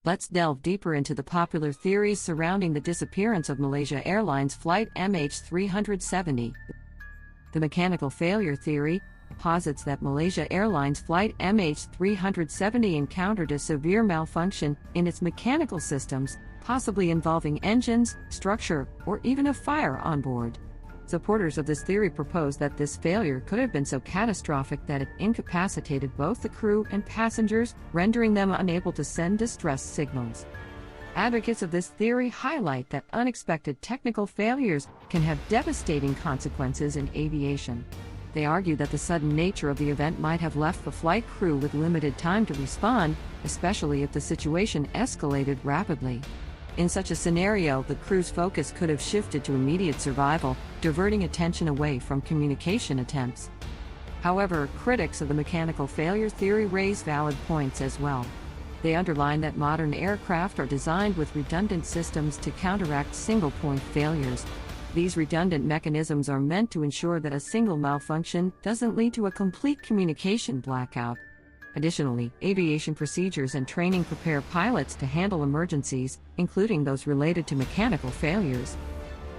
Let's delve deeper into the popular theories surrounding the disappearance of Malaysia Airlines Flight MH370. The mechanical failure theory posits that Malaysia Airlines Flight MH370 encountered a severe malfunction in its mechanical systems, possibly involving engines, structure, or even a fire on board. Supporters of this theory propose that this failure could have been so catastrophic that it incapacitated both the crew and passengers, rendering them unable to send distress signals. Advocates of this theory highlight that unexpected technical failures can have devastating consequences in aviation. They argue that the sudden nature of the event might have left the flight crew with limited time to respond, especially if the situation escalated rapidly. In such a scenario, the crew's focus could have shifted to immediate survival, diverting attention away from communication attempts. However, critics of the mechanical failure theory raise valid points as well. They underline that modern aircraft are designed with redundant systems to counteract single-point failures. These redundant mechanisms are meant to ensure that a single malfunction doesn't lead to a complete communication blackout. Additionally, aviation procedures and training prepare pilots to handle emergencies, including those related to mechanical failures.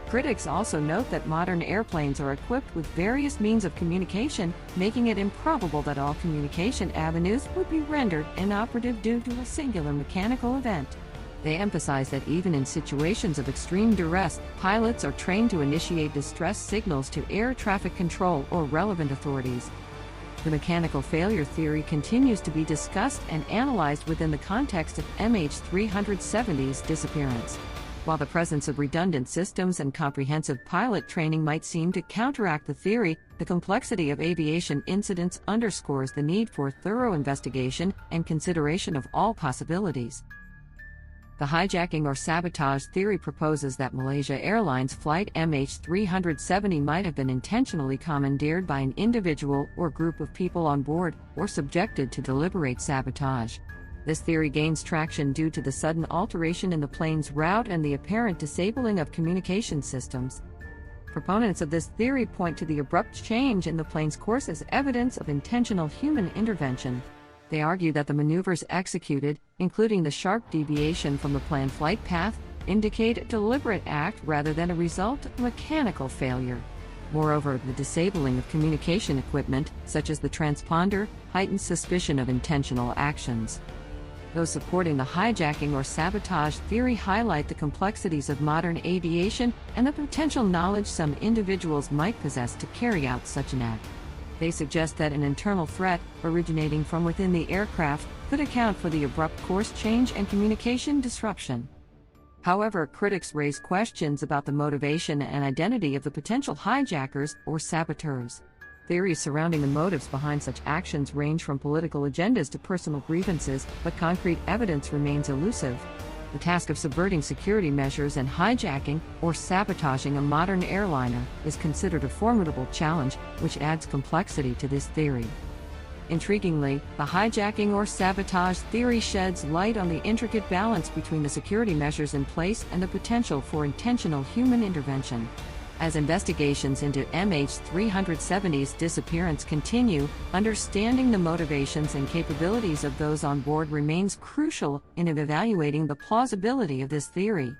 Critics also note that modern airplanes are equipped with various means of communication, making it improbable that all communication avenues would be rendered inoperative due to a singular mechanical event. They emphasize that even in situations of extreme duress, pilots are trained to initiate distress signals to air traffic control or relevant authorities. The mechanical failure theory continues to be discussed and analyzed within the context of MH370's disappearance. While the presence of redundant systems and comprehensive pilot training might seem to counteract the theory, the complexity of aviation incidents underscores the need for thorough investigation and consideration of all possibilities. The hijacking or sabotage theory proposes that Malaysia Airlines Flight MH370 might have been intentionally commandeered by an individual or group of people on board, or subjected to deliberate sabotage. This theory gains traction due to the sudden alteration in the plane's route and the apparent disabling of communication systems. Proponents of this theory point to the abrupt change in the plane's course as evidence of intentional human intervention. They argue that the maneuvers executed, including the sharp deviation from the planned flight path, indicate a deliberate act rather than a result of mechanical failure. Moreover, the disabling of communication equipment, such as the transponder, heightens suspicion of intentional actions. Those supporting the hijacking or sabotage theory highlight the complexities of modern aviation and the potential knowledge some individuals might possess to carry out such an act. They suggest that an internal threat, originating from within the aircraft, could account for the abrupt course change and communication disruption. However, critics raise questions about the motivation and identity of the potential hijackers or saboteurs. Theories surrounding the motives behind such actions range from political agendas to personal grievances, but concrete evidence remains elusive. The task of subverting security measures and hijacking or sabotaging a modern airliner is considered a formidable challenge, which adds complexity to this theory. Intriguingly, the hijacking or sabotage theory sheds light on the intricate balance between the security measures in place and the potential for intentional human intervention. As investigations into MH370's disappearance continue, understanding the motivations and capabilities of those on board remains crucial in evaluating the plausibility of this theory.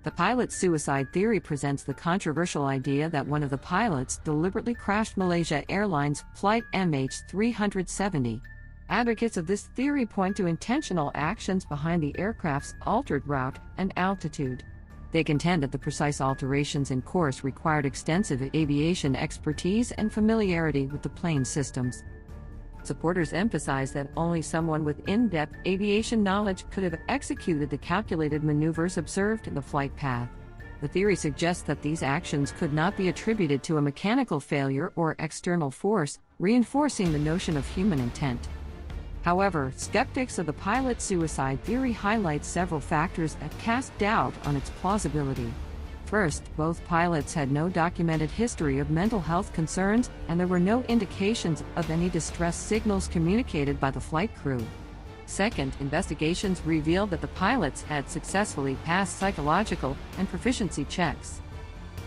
The pilot suicide theory presents the controversial idea that one of the pilots deliberately crashed Malaysia Airlines Flight MH370. Advocates of this theory point to intentional actions behind the aircraft's altered route and altitude. They contend that the precise alterations in course required extensive aviation expertise and familiarity with the plane's systems. Supporters emphasize that only someone with in-depth aviation knowledge could have executed the calculated maneuvers observed in the flight path. The theory suggests that these actions could not be attributed to a mechanical failure or external force, reinforcing the notion of human intent. However, skeptics of the pilot suicide theory highlight several factors that cast doubt on its plausibility. First, both pilots had no documented history of mental health concerns, and there were no indications of any distress signals communicated by the flight crew. Second, investigations revealed that the pilots had successfully passed psychological and proficiency checks.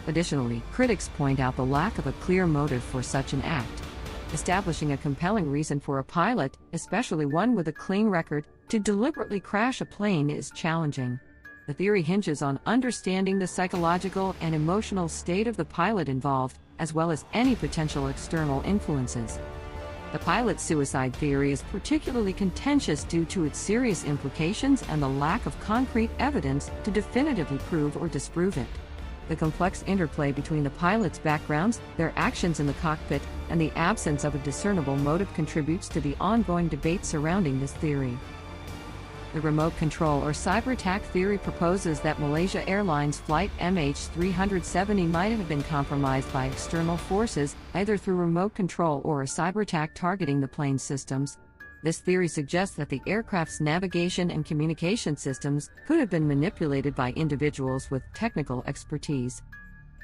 Additionally, critics point out the lack of a clear motive for such an act. Establishing a compelling reason for a pilot, especially one with a clean record, to deliberately crash a plane is challenging. The theory hinges on understanding the psychological and emotional state of the pilot involved, as well as any potential external influences. The pilot's suicide theory is particularly contentious due to its serious implications and the lack of concrete evidence to definitively prove or disprove it. The complex interplay between the pilot's backgrounds, their actions in the cockpit, and the absence of a discernible motive contributes to the ongoing debate surrounding this theory. The remote control or cyber attack theory proposes that Malaysia Airlines Flight MH370 might have been compromised by external forces, either through remote control or a cyber attack targeting the plane's systems. This theory suggests that the aircraft's navigation and communication systems could have been manipulated by individuals with technical expertise.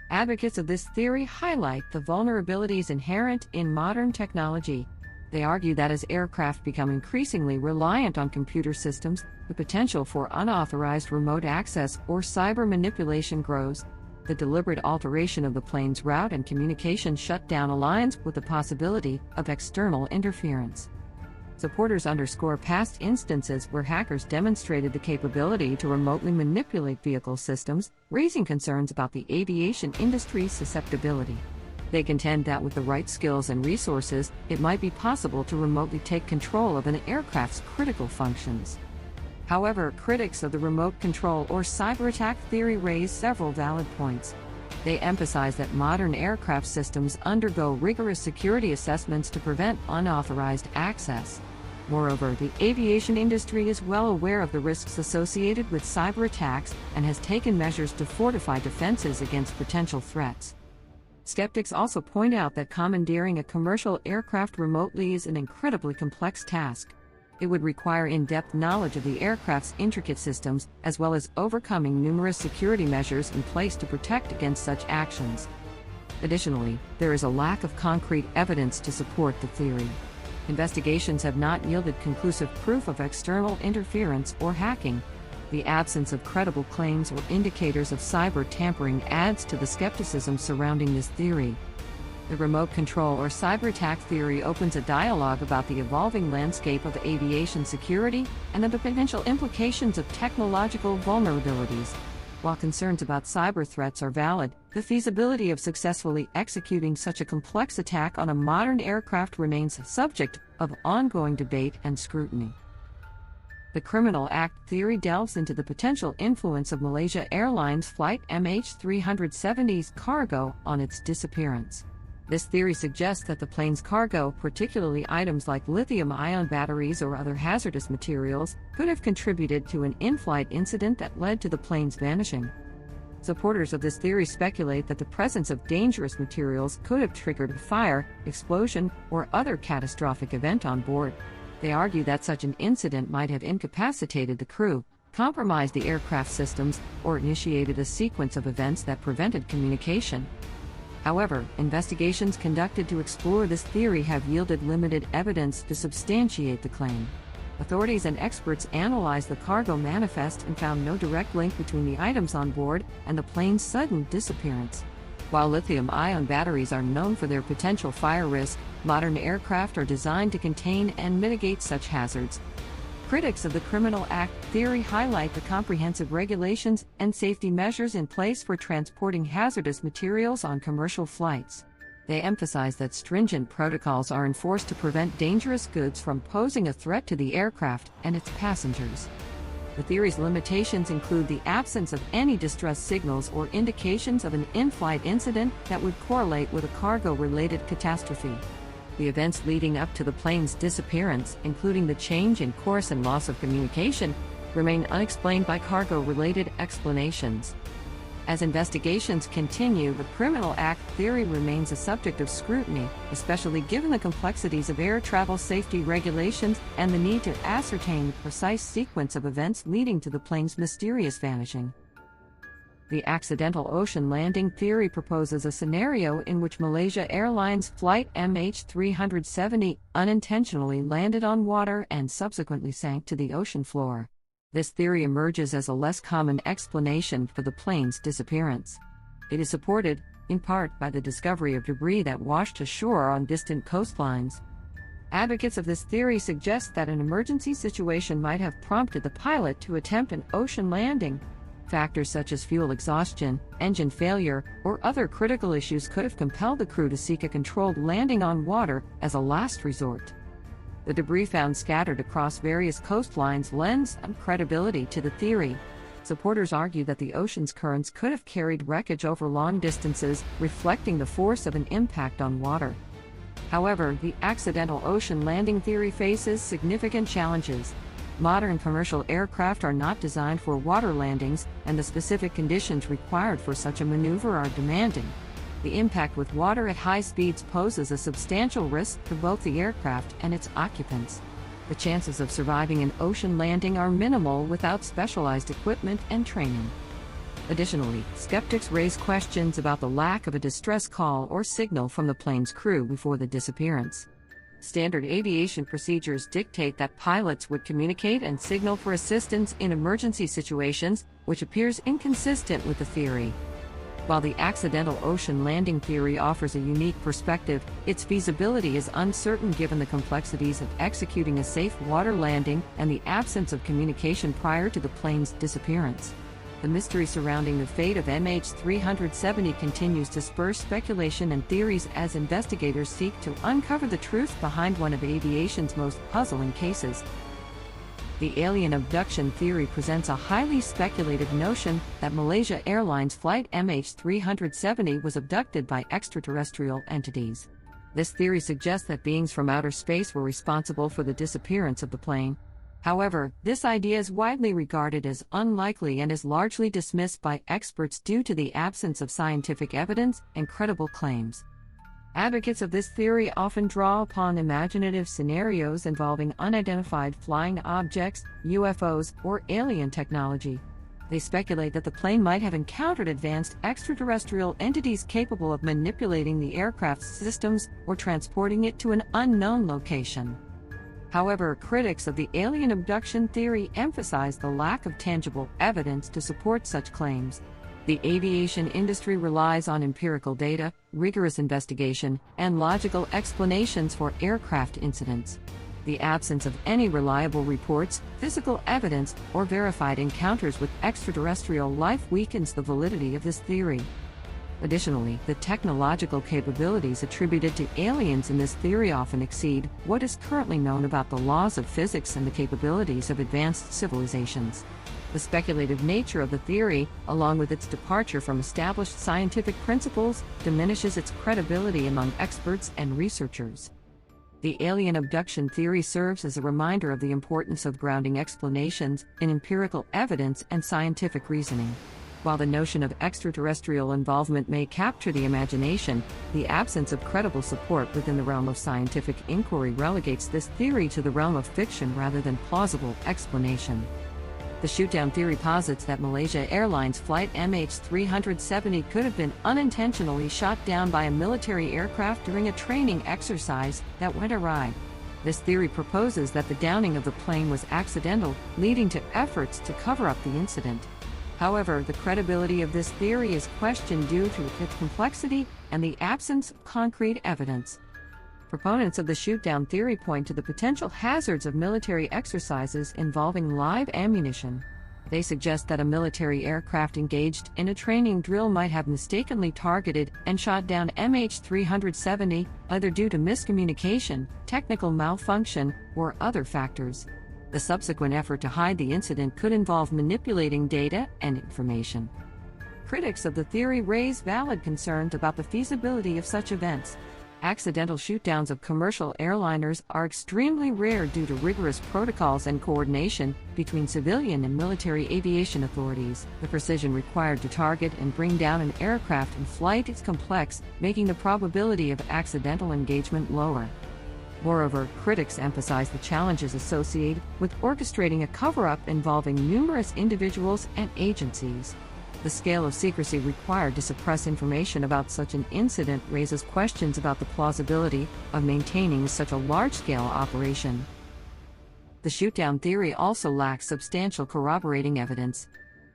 Advocates of this theory highlight the vulnerabilities inherent in modern technology. They argue that as aircraft become increasingly reliant on computer systems, the potential for unauthorized remote access or cyber manipulation grows. The deliberate alteration of the plane's route and communication shutdown aligns with the possibility of external interference. Supporters underscore past instances where hackers demonstrated the capability to remotely manipulate vehicle systems, raising concerns about the aviation industry's susceptibility. They contend that with the right skills and resources, it might be possible to remotely take control of an aircraft's critical functions. However, critics of the remote control or cyber attack theory raise several valid points. They emphasize that modern aircraft systems undergo rigorous security assessments to prevent unauthorized access. Moreover, the aviation industry is well aware of the risks associated with cyber attacks and has taken measures to fortify defenses against potential threats. Skeptics also point out that commandeering a commercial aircraft remotely is an incredibly complex task. It would require in-depth knowledge of the aircraft's intricate systems, as well as overcoming numerous security measures in place to protect against such actions. Additionally, there is a lack of concrete evidence to support the theory. Investigations have not yielded conclusive proof of external interference or hacking. The absence of credible claims or indicators of cyber tampering adds to the skepticism surrounding this theory. The remote control or cyber attack theory opens a dialogue about the evolving landscape of aviation security and the potential implications of technological vulnerabilities. While concerns about cyber threats are valid, the feasibility of successfully executing such a complex attack on a modern aircraft remains subject of ongoing debate and scrutiny. The criminal act theory delves into the potential influence of Malaysia Airlines Flight MH370's cargo on its disappearance. This theory suggests that the plane's cargo, particularly items like lithium-ion batteries or other hazardous materials, could have contributed to an in-flight incident that led to the plane's vanishing. Supporters of this theory speculate that the presence of dangerous materials could have triggered a fire, explosion, or other catastrophic event on board. They argue that such an incident might have incapacitated the crew, compromised the aircraft systems, or initiated a sequence of events that prevented communication. However, investigations conducted to explore this theory have yielded limited evidence to substantiate the claim. Authorities and experts analyzed the cargo manifest and found no direct link between the items on board and the plane's sudden disappearance. While lithium-ion batteries are known for their potential fire risk, modern aircraft are designed to contain and mitigate such hazards. Critics of the criminal act theory highlight the comprehensive regulations and safety measures in place for transporting hazardous materials on commercial flights. They emphasize that stringent protocols are enforced to prevent dangerous goods from posing a threat to the aircraft and its passengers. The theory's limitations include the absence of any distress signals or indications of an in-flight incident that would correlate with a cargo-related catastrophe. The events leading up to the plane's disappearance, including the change in course and loss of communication, remain unexplained by cargo-related explanations. As investigations continue, the criminal act theory remains a subject of scrutiny, especially given the complexities of air travel safety regulations and the need to ascertain the precise sequence of events leading to the plane's mysterious vanishing. The accidental ocean landing theory proposes a scenario in which Malaysia Airlines Flight MH370 unintentionally landed on water and subsequently sank to the ocean floor. This theory emerges as a less common explanation for the plane's disappearance. It is supported, in part by the discovery of debris that washed ashore on distant coastlines. Advocates of this theory suggest that an emergency situation might have prompted the pilot to attempt an ocean landing. Factors such as fuel exhaustion, engine failure, or other critical issues could have compelled the crew to seek a controlled landing on water as a last resort. The debris found scattered across various coastlines lends some credibility to the theory. Supporters argue that the ocean's currents could have carried wreckage over long distances, reflecting the force of an impact on water. However, the accidental ocean landing theory faces significant challenges. Modern commercial aircraft are not designed for water landings, and the specific conditions required for such a maneuver are demanding. The impact with water at high speeds poses a substantial risk to both the aircraft and its occupants. The chances of surviving an ocean landing are minimal without specialized equipment and training. Additionally, skeptics raise questions about the lack of a distress call or signal from the plane's crew before the disappearance. Standard aviation procedures dictate that pilots would communicate and signal for assistance in emergency situations, which appears inconsistent with the theory. While the accidental ocean landing theory offers a unique perspective, its feasibility is uncertain given the complexities of executing a safe water landing and the absence of communication prior to the plane's disappearance. The mystery surrounding the fate of MH370 continues to spur speculation and theories as investigators seek to uncover the truth behind one of aviation's most puzzling cases. The alien abduction theory presents a highly speculative notion that Malaysia Airlines Flight MH370 was abducted by extraterrestrial entities. This theory suggests that beings from outer space were responsible for the disappearance of the plane. However, this idea is widely regarded as unlikely and is largely dismissed by experts due to the absence of scientific evidence and credible claims. Advocates of this theory often draw upon imaginative scenarios involving unidentified flying objects, UFOs, or alien technology. They speculate that the plane might have encountered advanced extraterrestrial entities capable of manipulating the aircraft's systems or transporting it to an unknown location. However, critics of the alien abduction theory emphasize the lack of tangible evidence to support such claims. The aviation industry relies on empirical data, rigorous investigation, and logical explanations for aircraft incidents. The absence of any reliable reports, physical evidence, or verified encounters with extraterrestrial life weakens the validity of this theory. Additionally, the technological capabilities attributed to aliens in this theory often exceed what is currently known about the laws of physics and the capabilities of advanced civilizations. The speculative nature of the theory, along with its departure from established scientific principles, diminishes its credibility among experts and researchers. The alien abduction theory serves as a reminder of the importance of grounding explanations in empirical evidence and scientific reasoning. While the notion of extraterrestrial involvement may capture the imagination, the absence of credible support within the realm of scientific inquiry relegates this theory to the realm of fiction rather than plausible explanation. The shoot-down theory posits that Malaysia Airlines Flight MH370 could have been unintentionally shot down by a military aircraft during a training exercise that went awry. This theory proposes that the downing of the plane was accidental, leading to efforts to cover up the incident. However, the credibility of this theory is questioned due to its complexity and the absence of concrete evidence. Proponents of the shoot-down theory point to the potential hazards of military exercises involving live ammunition. They suggest that a military aircraft engaged in a training drill might have mistakenly targeted and shot down MH370, either due to miscommunication, technical malfunction, or other factors. The subsequent effort to hide the incident could involve manipulating data and information. Critics of the theory raise valid concerns about the feasibility of such events. Accidental shootdowns of commercial airliners are extremely rare due to rigorous protocols and coordination between civilian and military aviation authorities. The precision required to target and bring down an aircraft in flight is complex, making the probability of accidental engagement lower. Moreover, critics emphasize the challenges associated with orchestrating a cover-up involving numerous individuals and agencies. The scale of secrecy required to suppress information about such an incident raises questions about the plausibility of maintaining such a large-scale operation. The shoot-down theory also lacks substantial corroborating evidence.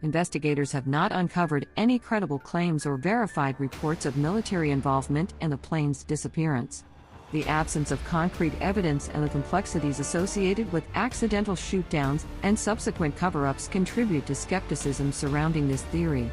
investigators have not uncovered any credible claims or verified reports of military involvement in the plane's disappearance. The absence of concrete evidence and the complexities associated with accidental shoot-downs and subsequent cover-ups contribute to skepticism surrounding this theory.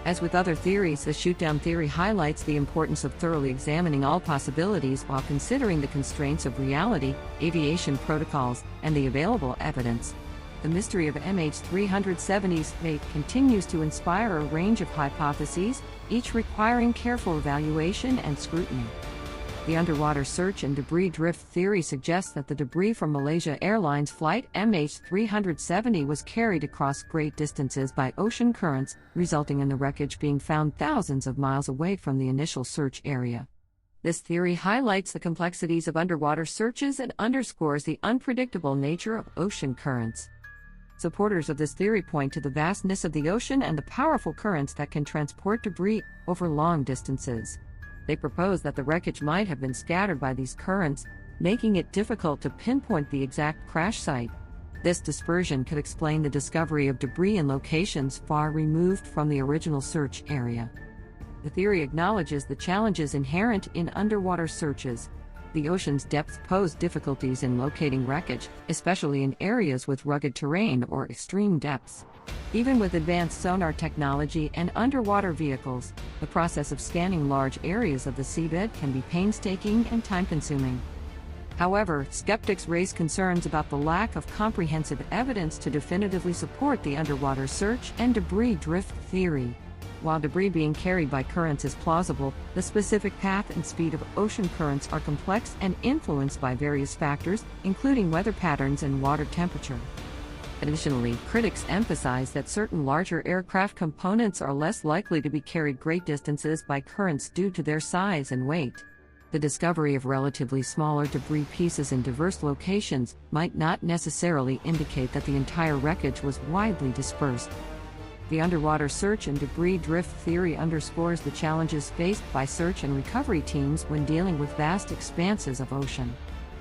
As with other theories, the shoot-down theory highlights the importance of thoroughly examining all possibilities while considering the constraints of reality, aviation protocols, and the available evidence. The mystery of MH370's fate continues to inspire a range of hypotheses, each requiring careful evaluation and scrutiny. The underwater search and debris drift theory suggests that the debris from Malaysia Airlines Flight MH370 was carried across great distances by ocean currents, resulting in the wreckage being found thousands of miles away from the initial search area. This theory highlights the complexities of underwater searches and underscores the unpredictable nature of ocean currents. Supporters of this theory point to the vastness of the ocean and the powerful currents that can transport debris over long distances. They propose that the wreckage might have been scattered by these currents, making it difficult to pinpoint the exact crash site. This dispersion could explain the discovery of debris in locations far removed from the original search area. The theory acknowledges the challenges inherent in underwater searches. The ocean's depth pose difficulties in locating wreckage, especially in areas with rugged terrain or extreme depths. Even with advanced sonar technology and underwater vehicles, the process of scanning large areas of the seabed can be painstaking and time-consuming. However, skeptics raise concerns about the lack of comprehensive evidence to definitively support the underwater search and debris drift theory. While debris being carried by currents is plausible, the specific path and speed of ocean currents are complex and influenced by various factors, including weather patterns and water temperature. Additionally, critics emphasize that certain larger aircraft components are less likely to be carried great distances by currents due to their size and weight. The discovery of relatively smaller debris pieces in diverse locations might not necessarily indicate that the entire wreckage was widely dispersed. The underwater search and debris drift theory underscores the challenges faced by search and recovery teams when dealing with vast expanses of ocean.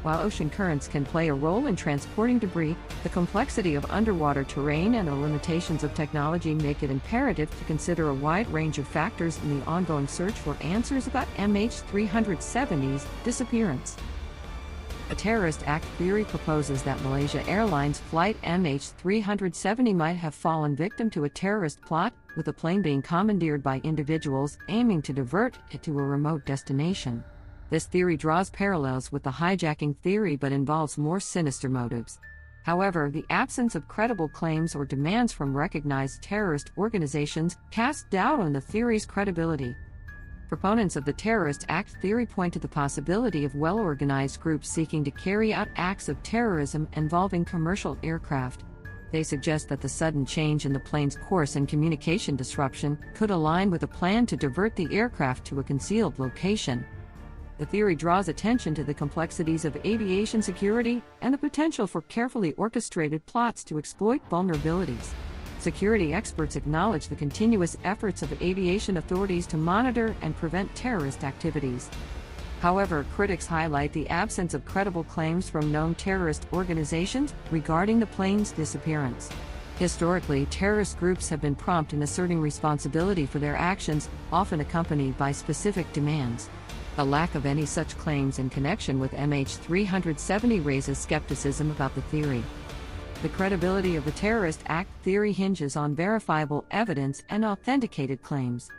While ocean currents can play a role in transporting debris, the complexity of underwater terrain and the limitations of technology make it imperative to consider a wide range of factors in the ongoing search for answers about MH370's disappearance. A terrorist act theory proposes that Malaysia Airlines Flight MH370 might have fallen victim to a terrorist plot, with the plane being commandeered by individuals aiming to divert it to a remote destination. This theory draws parallels with the hijacking theory but involves more sinister motives. However, the absence of credible claims or demands from recognized terrorist organizations casts doubt on the theory's credibility. Proponents of the terrorist act theory point to the possibility of well-organized groups seeking to carry out acts of terrorism involving commercial aircraft. They suggest that the sudden change in the plane's course and communication disruption could align with a plan to divert the aircraft to a concealed location. The theory draws attention to the complexities of aviation security and the potential for carefully orchestrated plots to exploit vulnerabilities. Security experts acknowledge the continuous efforts of aviation authorities to monitor and prevent terrorist activities. However, critics highlight the absence of credible claims from known terrorist organizations regarding the plane's disappearance. Historically, terrorist groups have been prompt in asserting responsibility for their actions, often accompanied by specific demands. The lack of any such claims in connection with MH370 raises skepticism about the theory. The credibility of the terrorist act theory hinges on verifiable evidence and authenticated claims.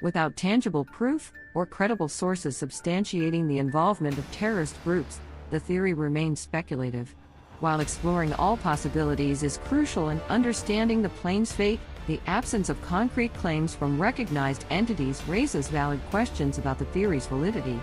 Without tangible proof or credible sources substantiating the involvement of terrorist groups, the theory remains speculative. While exploring all possibilities is crucial in understanding the plane's fate, the absence of concrete claims from recognized entities raises valid questions about the theory's validity.